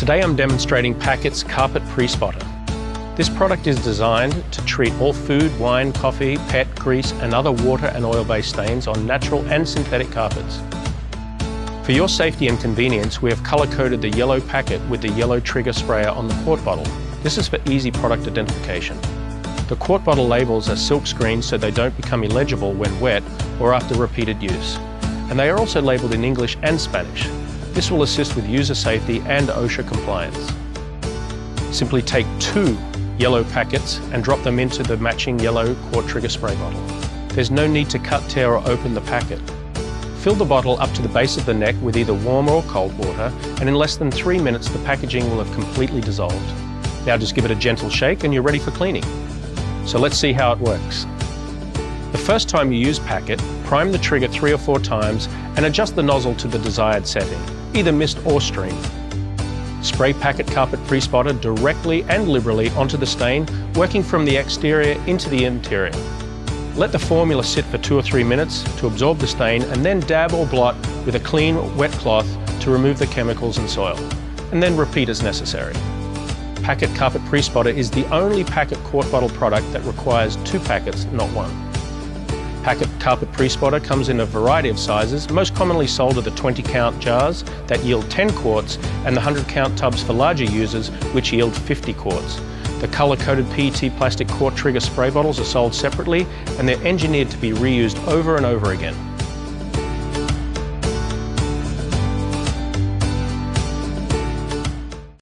Today I'm demonstrating PAK-IT's Carpet Pre-Spotter. This product is designed to treat all food, wine, coffee, pet, grease and other water and oil-based stains on natural and synthetic carpets. For your safety and convenience, we have color-coded the yellow PAK-IT with the yellow trigger sprayer on the quart bottle. This is for easy product identification. The quart bottle labels are silk screened so they don't become illegible when wet or after repeated use. And they are also labeled in English and Spanish. This will assist with user safety and OSHA compliance. Simply take 2 yellow PAK-ITs and drop them into the matching yellow quart trigger spray bottle. There's no need to cut, tear or open the PAK-IT. Fill the bottle up to the base of the neck with either warm or cold water, and in less than 3 minutes the packaging will have completely dissolved. Now just give it a gentle shake and you're ready for cleaning. So let's see how it works. The first time you use PAK-IT, prime the trigger 3 or 4 times and adjust the nozzle to the desired setting, either mist or stream. Spray PAK-IT Carpet Pre-Spotter directly and liberally onto the stain, working from the exterior into the interior. Let the formula sit for 2 or 3 minutes to absorb the stain, and then dab or blot with a clean, wet cloth to remove the chemicals and soil, and then repeat as necessary. PAK-IT Carpet Pre-Spotter is the only PAK-IT quart bottle product that requires 2 PAK-ITs, not 1. PAK-IT Carpet Pre-Spotter comes in a variety of sizes. Most commonly sold are the 20-count jars that yield 10 quarts and the 100-count tubs for larger users, which yield 50 quarts. The color-coded PET plastic quart trigger spray bottles are sold separately, and they're engineered to be reused over and over again.